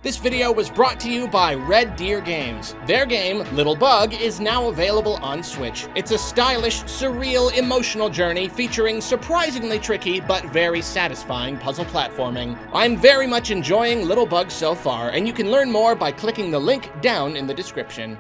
This video was brought to you by RedDeerGames. Their game, Little Bug, is now available on Switch. It's a stylish, surreal, emotional journey featuring surprisingly tricky but very satisfying puzzle platforming. I'm very much enjoying Little Bug so far, and you can learn more by clicking the link down in the description.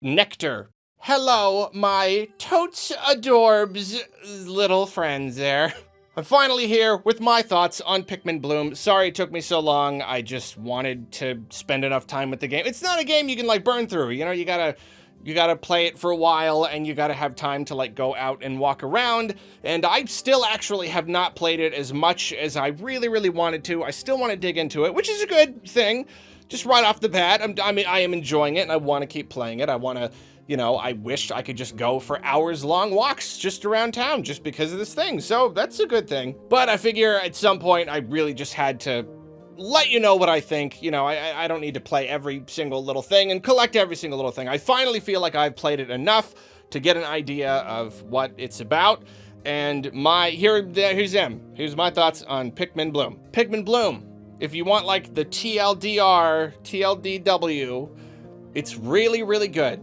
Nectar. Hello, my totes adorbs little friends there. I'm finally here with my thoughts on Pikmin Bloom. Sorry it took me so long. I just wanted to spend enough time with the game. It's not a game you can like burn through. You know, you gotta play it for a while and you gotta have time to like go out and walk around. And I still actually have not played it as much as I really wanted to. I still want to dig into it, which is a good thing. Just right off the bat, I am enjoying it and I want to keep playing it. I want to, you know, I wish I could just go for hours-long walks just around town just because of this thing. So that's a good thing. But I figure at some point I really just had to let you know what I think. You know, I don't need to play every single little thing and collect every single little thing. I finally feel like I've played it enough to get an idea of what it's about. And here's them. Here's my thoughts on Pikmin Bloom. Pikmin Bloom. If you want like the TLDR, TLDW, it's really good.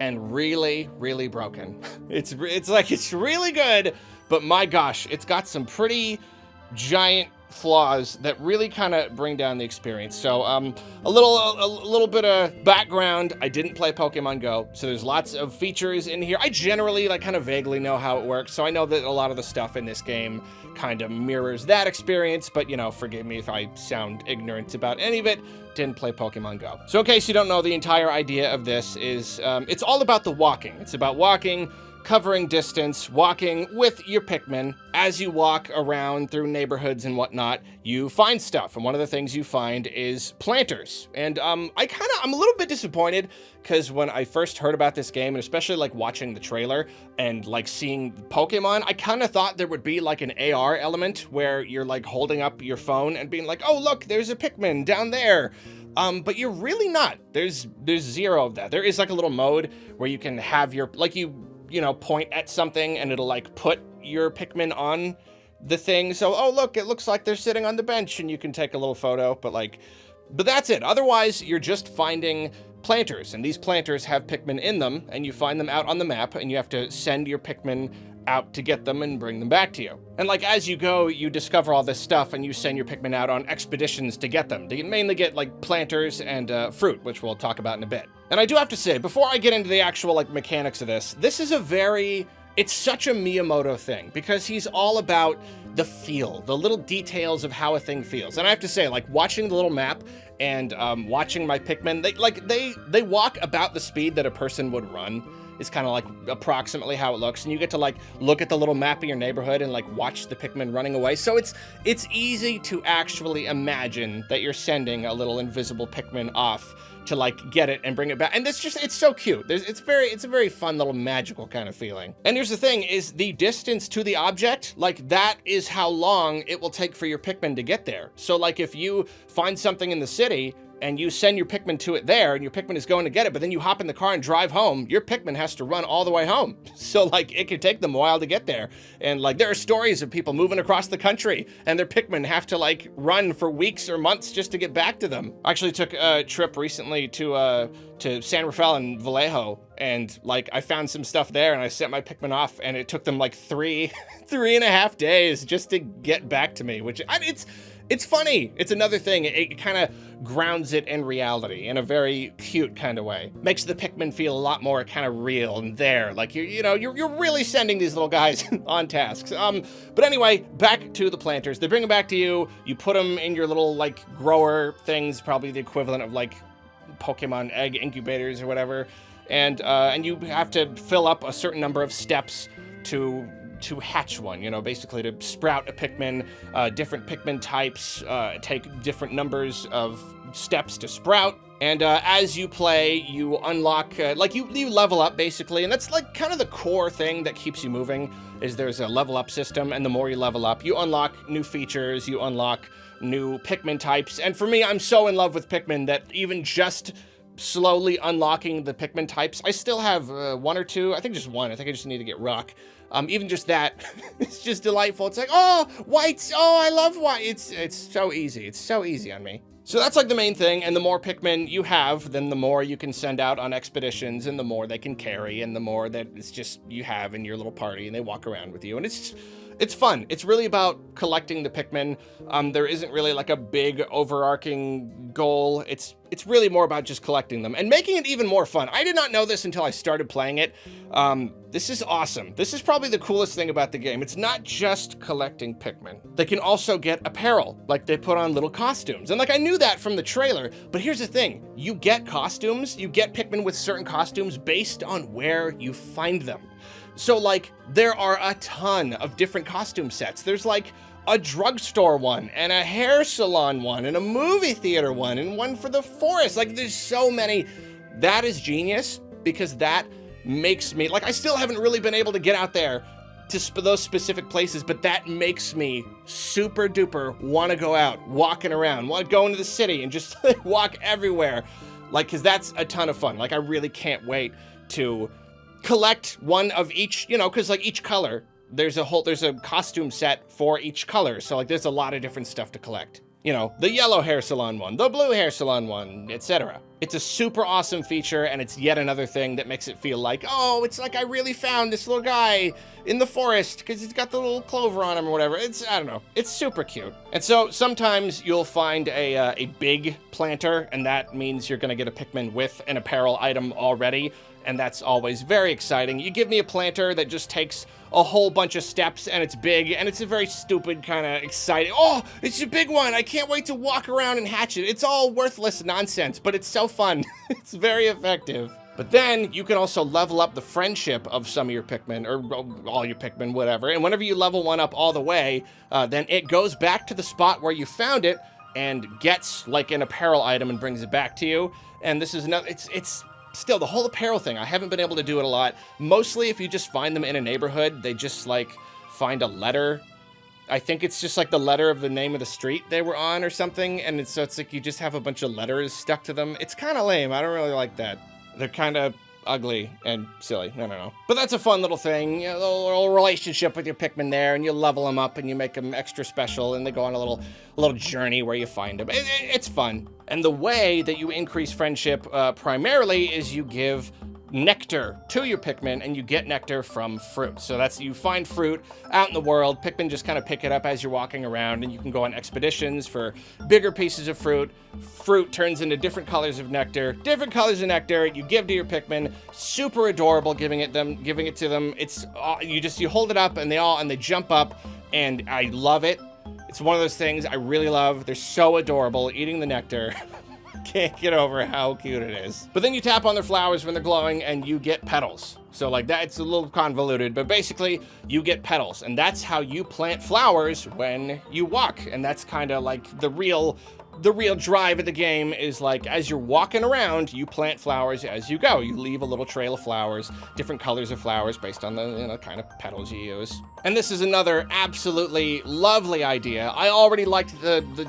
And really broken. It's really good, but my gosh, it's got some pretty giant flaws that really kind of bring down the experience. So a little bit of background. I didn't play Pokemon Go, so there's lots of features in here. I generally like kind of vaguely know how it works, so I know that a lot of the stuff in this game kind of mirrors that experience, but you know, forgive me if I sound ignorant about any of it. Didn't play Pokemon Go. So in case you don't know, the entire idea of this is it's all about the walking. It's about walking, covering distance, walking with your Pikmin. As you walk around through neighborhoods and whatnot, you find stuff. And one of the things you find is planters. And I'm a little bit disappointed because when I first heard about this game, and especially like watching the trailer and like seeing Pokemon, I kind of thought there would be like an AR element where you're like holding up your phone and being like, oh, look, there's a Pikmin down there. But you're really not. There's zero of that. There is like a little mode where you can have your, like you know, point at something and it'll like put your Pikmin on the thing. So, oh, look, it looks like they're sitting on the bench and you can take a little photo, but that's it. Otherwise, you're just finding planters, and these planters have Pikmin in them, and you find them out on the map, and you have to send your Pikmin out to get them and bring them back to you. And like, as you go, you discover all this stuff and you send your Pikmin out on expeditions to get them. They mainly get like planters and fruit, which we'll talk about in a bit. And I do have to say, before I get into the actual like mechanics of this is it's such a Miyamoto thing because he's all about the feel, the little details of how a thing feels. And I have to say, like watching the little map and watching my Pikmin, they walk about the speed that a person would run. Is kind of like approximately how it looks, and you get to like look at the little map of your neighborhood and like watch the Pikmin running away. So it's easy to actually imagine that you're sending a little invisible Pikmin off to like get it and bring it back. And it's so cute. It's a very fun little magical kind of feeling. And here's the thing is the distance to the object, like that is how long it will take for your Pikmin to get there. So like if you find something in the city and you send your Pikmin to it there, and your Pikmin is going to get it, but then you hop in the car and drive home, your Pikmin has to run all the way home. So like, it could take them a while to get there. And like, there are stories of people moving across the country, and their Pikmin have to like run for weeks or months just to get back to them. I actually took a trip recently to San Rafael and Vallejo, and like, I found some stuff there, and I sent my Pikmin off, and it took them like three and a half days just to get back to me, which it's funny. It's another thing. It kind of grounds it in reality in a very cute kind of way. Makes the Pikmin feel a lot more kind of real and there. Like you're really sending these little guys on tasks. But anyway, back to the planters. They bring them back to you. You put them in your little like grower things, probably the equivalent of like Pokemon egg incubators or whatever. And you have to fill up a certain number of steps to hatch one, you know, basically to sprout a Pikmin. Different Pikmin types take different numbers of steps to sprout. And as you play, you unlock, you level up basically, and that's like kind of the core thing that keeps you moving, is there's a level up system, and the more you level up, you unlock new features, you unlock new Pikmin types. And for me, I'm so in love with Pikmin that even just slowly unlocking the Pikmin types. I still have one or two. I think just one. I think I just need to get rock. Even just that, it's just delightful. It's like, oh, whites. Oh, I love white. It's so easy. It's so easy on me. So that's like the main thing, and the more Pikmin you have, then the more you can send out on expeditions, and the more they can carry, and the more that it's just you have in your little party, and they walk around with you, and it's fun. It's really about collecting the Pikmin. There isn't really like a big overarching goal. It's really more about just collecting them and making it even more fun. I did not know this until I started playing it. This is awesome. This is probably the coolest thing about the game. It's not just collecting Pikmin. They can also get apparel, like they put on little costumes. And like I knew that from the trailer, but here's the thing. You get costumes, you get Pikmin with certain costumes based on where you find them. So like there are a ton of different costume sets. There's like a drugstore one and a hair salon one and a movie theater one and one for the forest. Like there's so many. That is genius because that makes me, like I still haven't really been able to get out there to those specific places, but that makes me super duper want to go out walking around, want to go into the city and just walk everywhere. Like, cause that's a ton of fun. Like I really can't wait to collect one of each, you know, because like each color, there's a costume set for each color. So like there's a lot of different stuff to collect. You know, the yellow hair salon one, the blue hair salon one, etc. It's a super awesome feature, and it's yet another thing that makes it feel like, oh, it's like I really found this little guy in the forest because he's got the little clover on him or whatever. It's, I don't know, it's super cute. And so sometimes you'll find a big planter, and that means you're gonna get a Pikmin with an apparel item already, and that's always very exciting. You give me a planter that just takes a whole bunch of steps, and it's big, and it's a very stupid kind of exciting, oh, it's a big one, I can't wait to walk around and hatch it. It's all worthless nonsense, but it's so fun. It's very effective. But then you can also level up the friendship of some of your Pikmin, or all your Pikmin, whatever, and whenever you level one up all the way, then it goes back to the spot where you found it and gets like an apparel item and brings it back to you. And this is another, it's still, the whole apparel thing, I haven't been able to do it a lot. Mostly if you just find them in a neighborhood, they just like find a letter. I think it's just like the letter of the name of the street they were on or something. And so it's like you just have a bunch of letters stuck to them. It's kind of lame. I don't really like that. They're kind of ugly and silly. I don't know. But that's a fun little thing. You know, a little relationship with your Pikmin there, and you level them up and you make them extra special, and they go on a little journey where you find them. It's fun. And the way that you increase friendship primarily is you give nectar to your Pikmin, and you get nectar from fruit. So that's, you find fruit out in the world, Pikmin just kind of pick it up as you're walking around, and you can go on expeditions for bigger pieces of fruit. Fruit turns into different colors of nectar, you give to your Pikmin, super adorable giving it to them. It's, you hold it up and they jump up, and I love it. It's one of those things I really love. They're so adorable eating the nectar. Can't get over how cute it is. But then you tap on their flowers when they're glowing and you get petals. So like that, it's a little convoluted, but basically you get petals, and that's how you plant flowers when you walk. And that's kind of like the real drive of the game is like, as you're walking around, you plant flowers as you go. You leave a little trail of flowers, different colors of flowers based on the, you know, kind of petals you use. And this is another absolutely lovely idea. I already liked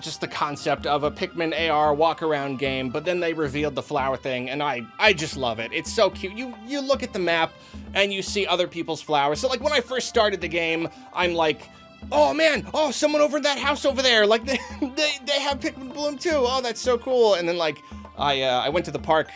just the concept of a Pikmin AR walk around game, but then they revealed the flower thing, and I just love it. It's so cute. You look at the map and you see other people's flowers. So like when I first started the game, I'm like, oh man, oh, someone over in that house over there, like they have Pikmin Bloom too. Oh, that's so cool. And then like I went to the park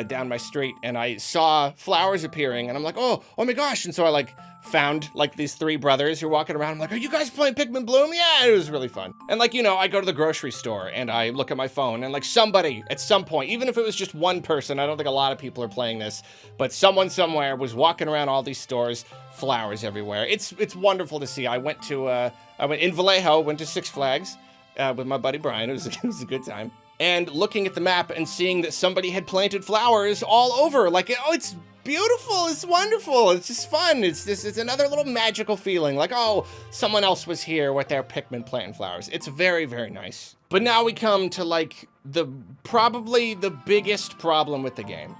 down my street, and I saw flowers appearing, and I'm like, oh my gosh. And so I like found like these three brothers who are walking around. I'm like, are you guys playing Pikmin Bloom? Yeah, it was really fun. And like, you know, I go to the grocery store and I look at my phone, and like somebody at some point, even if it was just one person, I don't think a lot of people are playing this, but someone somewhere was walking around all these stores, flowers everywhere. It's wonderful to see. I went in Vallejo, went to Six Flags with my buddy Brian. It was a good time. And looking at the map and seeing that somebody had planted flowers all over, like, oh, it's beautiful, it's wonderful, it's just fun. It's another little magical feeling, like, oh, someone else was here with their Pikmin planting flowers. It's very, very nice. But now we come to like probably the biggest problem with the game.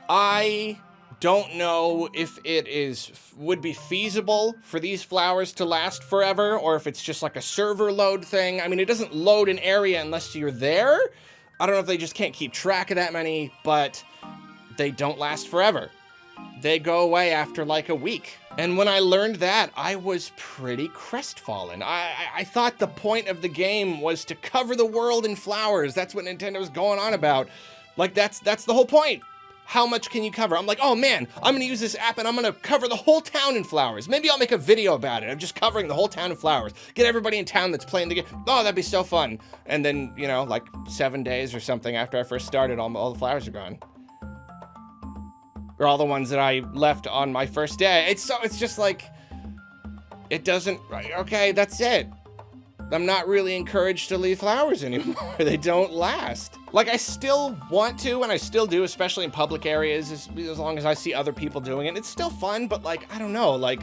I don't know if it would be feasible for these flowers to last forever, or if it's just like a server load thing. I mean, it doesn't load an area unless you're there. I don't know if they just can't keep track of that many, but they don't last forever. They go away after like a week. And when I learned that, I was pretty crestfallen. I thought the point of the game was to cover the world in flowers. That's what Nintendo was going on about. Like, that's the whole point. How much can you cover? I'm like, oh man, I'm gonna use this app and I'm gonna cover the whole town in flowers. Maybe I'll make a video about it. I'm just covering the whole town in flowers. Get everybody in town that's playing the game. Oh, that'd be so fun. And then, you know, like 7 days or something after I first started, all the flowers are gone. Or all the ones that I left on my first day. It's just like, it doesn't, okay, that's it. I'm not really encouraged to leave flowers anymore. They don't last. Like, I still want to, and I still do, especially in public areas, as long as I see other people doing it. It's still fun, but like, I don't know, like,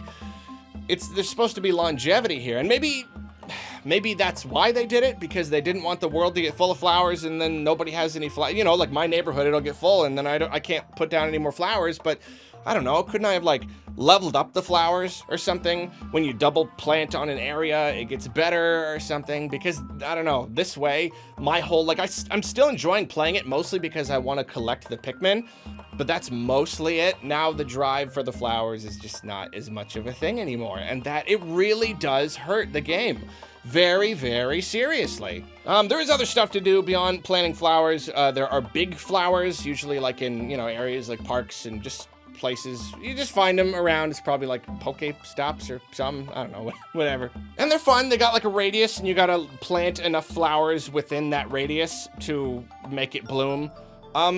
there's supposed to be longevity here. And maybe that's why they did it, because they didn't want the world to get full of flowers and then nobody has any flowers. You know, like my neighborhood, it'll get full and then I can't put down any more flowers. But I don't know, couldn't I have like leveled up the flowers or something? When you double plant on an area, it gets better or something. Because I don't know, this way, my whole, like, I'm still enjoying playing it mostly because I want to collect the Pikmin, but that's mostly it. Now the drive for the flowers is just not as much of a thing anymore, and that it really does hurt the game. Very, very seriously. There is other stuff to do beyond planting flowers. There are big flowers, usually like in, you know, areas like parks and just places. You just find them around. It's probably like Poke Stops or some, I don't know, whatever. And they're fun. They got like a radius and you gotta plant enough flowers within that radius to make it bloom.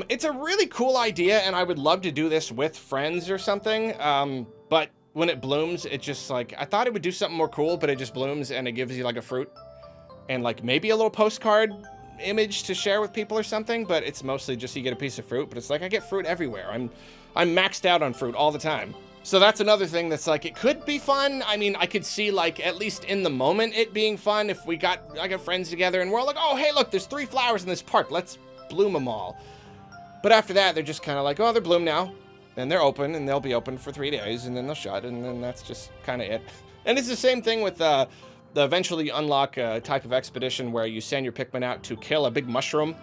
It's a really cool idea and I would love to do this with friends or something. But when it blooms, it just like, I thought it would do something more cool, but it just blooms and it gives you like a fruit and like maybe a little postcard image to share with people or something, but it's mostly just you get a piece of fruit, but it's like I get fruit everywhere. I'm maxed out on fruit all the time. So that's another thing that's like, it could be fun. I mean, I could see like, at least in the moment, it being fun if I got friends together and we're all like, oh, hey, look, there's 3 flowers in this park. Let's bloom them all. But after that, they're just kind of like, oh, they're bloomed now. And they're open, and they'll be open for 3 days, and then they'll shut, and then that's just kind of it. And it's the same thing with the eventually unlock type of expedition where you send your Pikmin out to kill a big mushroom,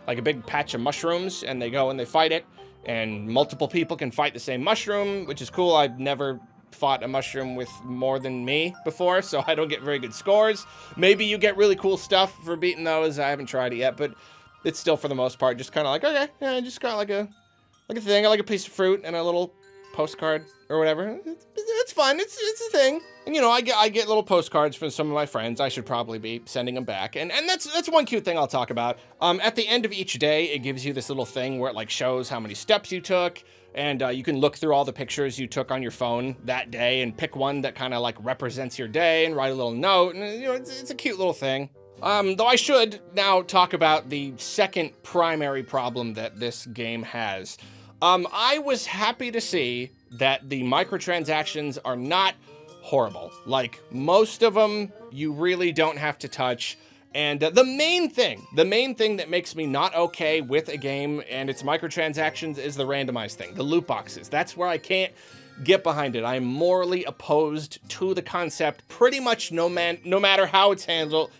like a big patch of mushrooms, and they go and they fight it, and multiple people can fight the same mushroom, which is cool. I've never fought a mushroom with more than me before, so I don't get very good scores. Maybe you get really cool stuff for beating those. I haven't tried it yet, but it's still, for the most part, just kind of like, okay, yeah, I just got like a thing, like a piece of fruit and a little postcard or whatever. It's fun. It's a thing. And you know, I get little postcards from some of my friends. I should probably be sending them back. And that's one cute thing I'll talk about. At the end of each day, it gives you this little thing where it like shows how many steps you took, and you can look through all the pictures you took on your phone that day and pick one that kind of like represents your day and write a little note. And you know, it's a cute little thing. Though I should now talk about the second primary problem that this game has. I was happy to see that the microtransactions are not horrible. Like, most of them, you really don't have to touch. And the main thing that makes me not okay with a game and its microtransactions is the randomized thing, the loot boxes. That's where I can't get behind it. I'm morally opposed to the concept pretty much no matter how it's handled.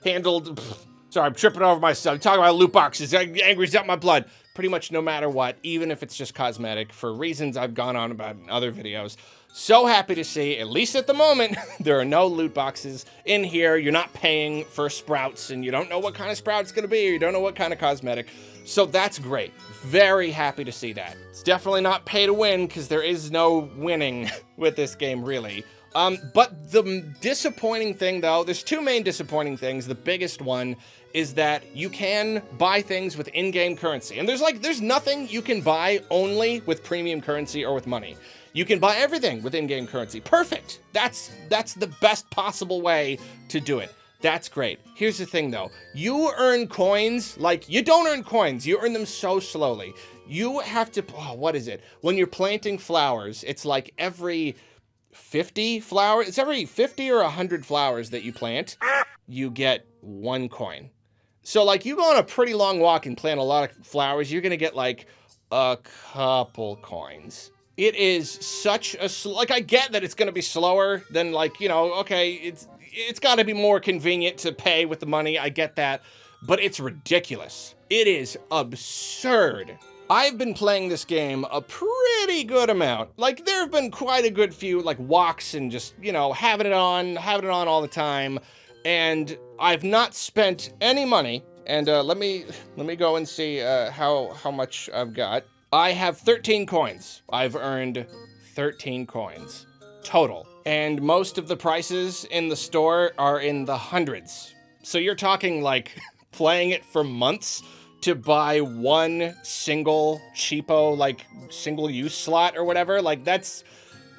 Sorry, I'm tripping over myself. I'm talking about loot boxes. Angry's up my blood. Pretty much no matter what, even if it's just cosmetic, for reasons I've gone on about in other videos. So happy to see, at least at the moment, there are no loot boxes in here. You're not paying for sprouts, and you don't know what kind of sprout it's gonna be, or you don't know what kind of cosmetic. So that's great. Very happy to see that. It's definitely not pay to win, because there is no winning with this game, really. But the disappointing thing, though, there's 2 main disappointing things. The biggest one is that you can buy things with in-game currency. And there's nothing you can buy only with premium currency or with money. You can buy everything with in-game currency. Perfect. That's the best possible way to do it. That's great. Here's the thing, though. You earn coins, like, you don't earn coins. You earn them so slowly. You have to, what is it? When you're planting flowers, it's like every 50 flowers. It's every 50 or 100 flowers that you plant, you get 1 coin. So, like, you go on a pretty long walk and plant a lot of flowers, you're gonna get, like, a couple coins. It is such a, like, I get that it's gonna be slower than, like, you know, okay, it's gotta be more convenient to pay with the money, I get that. but it's ridiculous. It is absurd. I've been playing this game a pretty good amount. Like, there have been quite a good few, like, walks and just, you know, having it on all the time. And I've not spent any money. And let me go and see how much I've got. I have 13 coins. I've earned 13 coins total. And most of the prices in the store are in the hundreds. So you're talking, like, playing it for months to buy one single cheapo, like, single-use slot or whatever. Like, that's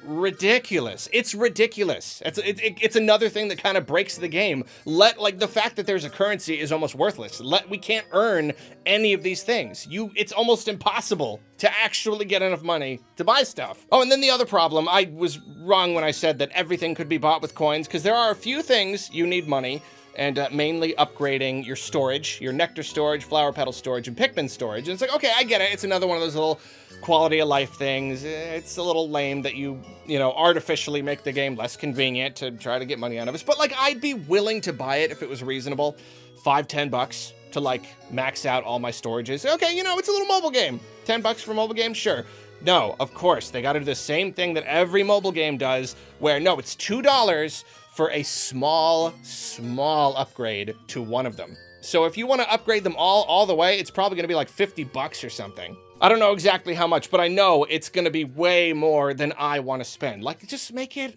ridiculous. It's ridiculous. It's another thing that kind of breaks the game. Like, the fact that there's a currency is almost worthless. We can't earn any of these things. It's almost impossible to actually get enough money to buy stuff. Oh, and then the other problem, I was wrong when I said that everything could be bought with coins, because there are a few things you need money, and mainly upgrading your storage, your nectar storage, flower petal storage, and Pikmin storage. And it's like, okay, I get it. It's another one of those little quality of life things. It's a little lame that you know, artificially make the game less convenient to try to get money out of us. But, like, I'd be willing to buy it if it was reasonable. $5-10 to, like, max out all my storages. Okay, you know, it's a little mobile game. $10 for a mobile game? Sure. No, of course, they gotta do the same thing that every mobile game does, where, no, it's $2 for a small upgrade to one of them. So if you want to upgrade them all the way, it's probably going to be like $50 or something. I don't know exactly how much, but I know it's going to be way more than I want to spend. Like, just make it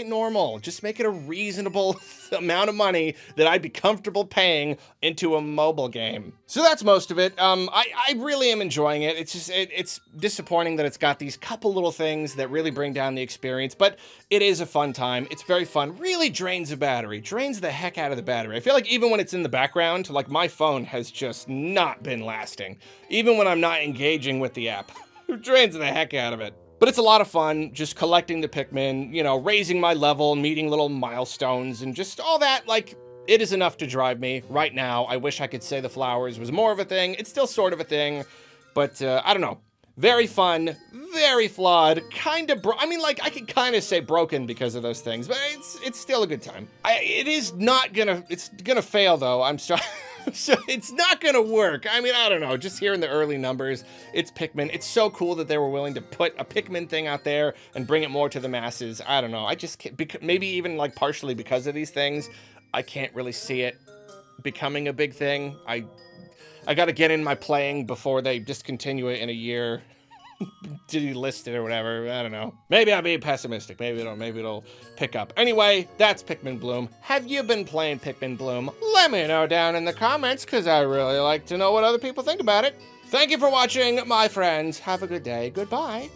normal. Just make it a reasonable amount of money that I'd be comfortable paying into a mobile game. So that's most of it. I really am enjoying it. It's just, it's disappointing that it's got these couple little things that really bring down the experience, but it is a fun time. It's very fun. Really drains the battery. Drains the heck out of the battery. I feel like even when it's in the background, like, my phone has just not been lasting. Even when I'm not engaging with the app. It drains the heck out of it. But it's a lot of fun, just collecting the Pikmin, you know, raising my level, meeting little milestones, and just all that. Like, it is enough to drive me right now. I wish I could say the flowers was more of a thing. It's still sort of a thing, but I don't know. Very fun, very flawed, kind of I mean, like, I could kind of say broken because of those things, but it's still a good time. It's gonna fail, though. I'm sorry. So it's not gonna work. I mean, I don't know, just hearing the early numbers, it's Pikmin. It's so cool that they were willing to put a Pikmin thing out there and bring it more to the masses. I don't know, I just can't, maybe even, like, partially because of these things, I can't really see it becoming a big thing. I gotta get in my playing before they discontinue it in a year. Delist it or whatever. I don't know. Maybe I'm being pessimistic. Maybe it'll pick up. Anyway, that's Pikmin Bloom. Have you been playing Pikmin Bloom? Let me know down in the comments, because I really like to know what other people think about it. Thank you for watching, my friends. Have a good day. Goodbye.